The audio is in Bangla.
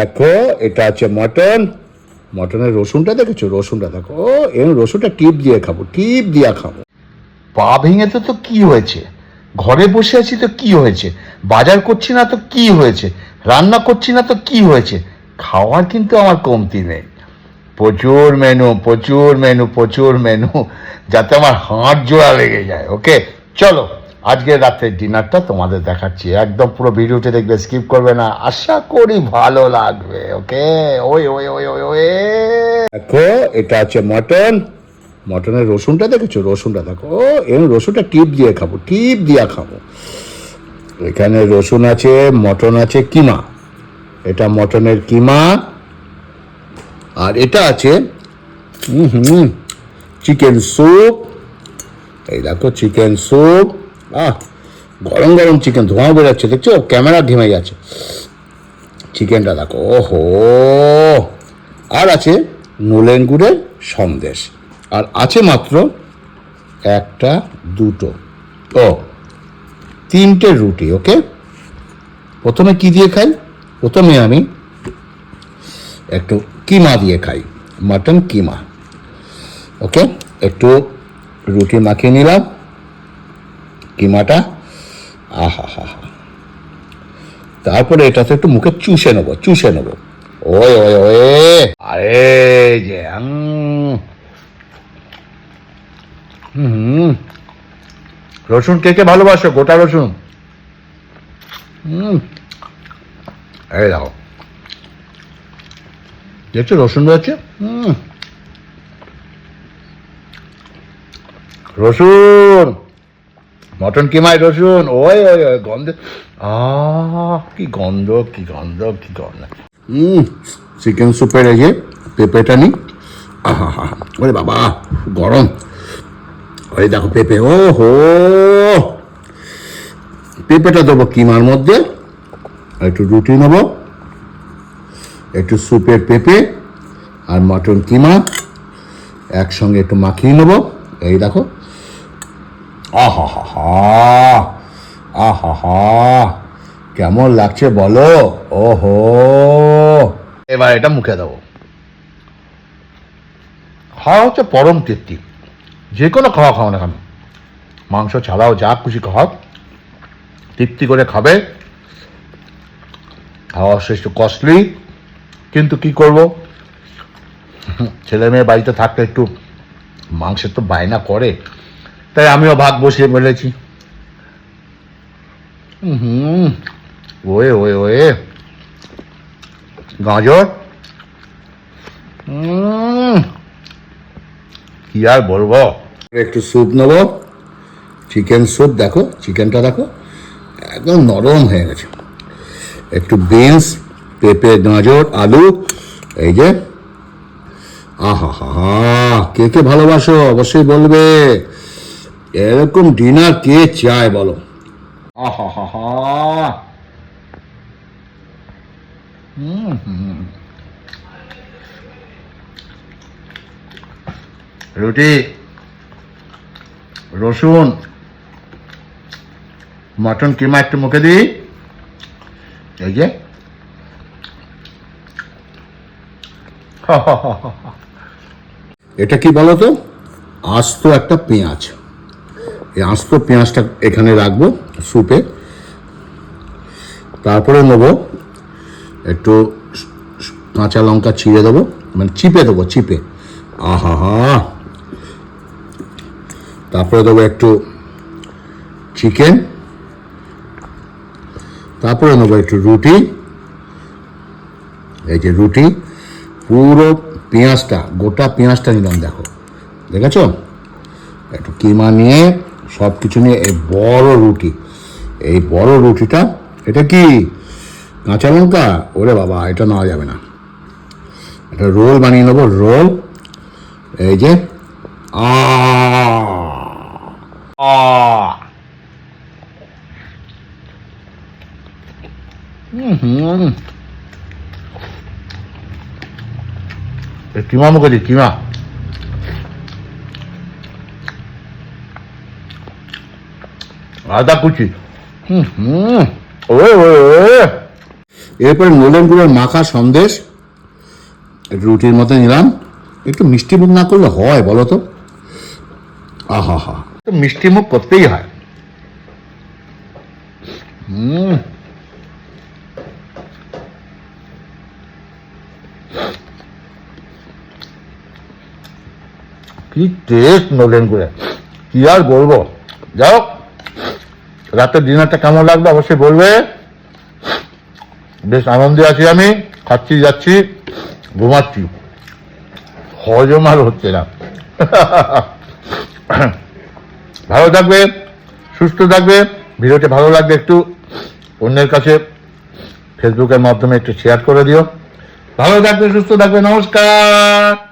দেখো এটা আছে মটন। মটনের রসুনটা দেখেছো? রসুনটা দেখো, এই রসুনটা টিপ দিয়ে খাবো, টিপ দিয়ে খাবো। পা ভেঙেছে তো কি হয়েছে, ঘরে বসে আছি তো কি হয়েছে, বাজার করছি না তো কি হয়েছে, রান্না করছি না তো কি হয়েছে, খাওয়ার কিন্তু আমার কমতি নেই। প্রচুর মেনু, প্রচুর মেনু, প্রচুর মেনু, যাতে আমার হাত জোড়া লেগে যায়। ওকে, চলো আজকে রাতের ডিনারটা তোমাদের দেখাচ্ছি, একদম পুরো ভিডিওটা দেখবে, স্কিপ করবে না, আশা করি ভালো লাগবে। ওকে, ওই ওই ওই ওই ওই দেখো এটা আছে মটন। মটনের রসুনটা দেখেছো? রসুনটা দেখো, এই রসুনটা টিপ দিয়ে খাবো, টিপ দিয়ে খাবো। এখানে রসুন আছে, মটন আছে, কিমা। এটা মটনের কিমা। আর এটা আছে চিকেন স্যুপ। এই দেখো চিকেন স্যুপ। গরম গরম চিকেন, ধোঁয়া বেরোচ্ছে দেখছো, ক্যামেরা ঘেমে যাচ্ছে। চিকেনটা দেখো, ওহো। আর আছে নলেন গুড়ের সন্দেশ। আর আছে মাত্র একটা, দুটো, ও তিনটে রুটি। ওকে, প্রথমে কি দিয়ে খাই? প্রথমে আমি একটু কিমা দিয়ে খাই, মাটন কিমা। ওকে, একটু রুটি মাখিয়ে নিলাম, কিমাটা। আহা হা হা। তারপরে এটাতে একটু মুখে চুষে নেবো, চুষে নেবো। ওই ওই ওই, আরে যে রসুন কে কে ভালোবাসো? গোটা রসুন। এই দাও, দেখছো রসুন রয়েছে। রসুন, মটন কিমায় রসুন, ওই ওই ওই গন্ধে, কি গন্ধ, কি গন্ধ, কি গন্ধ। চিকেন স্যুপের এই যে পেঁপেটা নি, আহা হা, ওরে বাবা গরম। ওই দেখো পেঁপে, ও হো। পেঁপেটা দেবো কিমার মধ্যে, একটু রুটি নেবো, একটু স্যুপের পেঁপে আর মটন কিমা একসঙ্গে একটু মাখিয়ে নেবো। এই দেখো, আহা হা হা, আহা হা, কেমন লাগছে বলো? ওহো, এবার এটা মুখে দেবো। খাওয়া হচ্ছে পরম তৃপ্তি, যে কোনো খাওয়া খাও না কেন, মাংস ছাড়াও যা খুশি খাও, তৃপ্তি করে খাবে। খাওয়া শ্রেষ্ঠ কস্টলি, কিন্তু কি করব, ছেলে মেয়ে বাড়িতে থাকতে একটু মাংসের তো বায়না করে, তাই আমিও ভাগ বসিয়ে ফেলেছি। ওয়ে ওয়ে ওয়ে, গাজর, কি আর বলবো। একটু স্যুপ নেবো, চিকেন স্যুপ। দেখো চিকেনটা দেখো, একদম নরম হয়ে গেছে। একটু বিনস, পেঁপে, গাজর, আলু, এই যে, আহা হা হা, কে কে ভালোবাসো অবশ্যই বলবে। এরকম ডিনার কে চায় বলো? আহা হা হা, রুটি, রসুন, মটন কিমা একটু মুখে দিই, এই যে, এটা কি বলো তো? আস্ত একটা পেঁয়াজ। এই আস্ত পেঁয়াজটা এখানে রাখবো স্যুপে। তারপরে নেবো একটু কাঁচা লঙ্কা ছিঁড়ে দেবো, মানে চিপে দেবো, চিপে। আহা হা। তারপরে দেবো একটু চিকেন, তারপরে নেবো একটু রুটি, এই যে রুটি, পুরো পেঁয়াজটা, গোটা পেঁয়াজটা নিলাম। দেখো, দেখেছ? একটু কিমা নিয়ে, সব কিছু নিয়ে, এই বড় রুটি, এই বড় রুটিটা, এটা কি কাঁচা লঙ্কা? ওরে বাবা, এটা নেওয়া যাবে না। একটা রোল বানিয়ে নেবো, রোল। এই যে, আ কিমা মুখে দিই, কিমা। আদা কুচি, ওয়ে ওয়ে ওয়ে, এরপরে নলেন গুড়ের মাখা সন্দেশ একটু রুটির মতো নিলাম। একটু মিষ্টি মুখ না করলে হয় বলো তো? আহা হা, তো মিষ্টি মুখ করতেই হয়। কি টেস্ট নলেন গুড়ে, কি আর বলবো। যাই হোক, রাতের ডিনারটা কেমন লাগবে অবশ্যই বলবে। বেশ আনন্দে আছি, আমি খাচ্ছি যাচ্ছি ঘুমাচ্ছি, হজম আর হচ্ছে না। ভালো থাকবে, সুস্থ থাকবে। ভিডিওটি ভালো লাগবে একটু অন্যের কাছে ফেসবুকের মাধ্যমে একটু শেয়ার করে দিও। ভালো থাকবে, সুস্থ থাকবে, নমস্কার।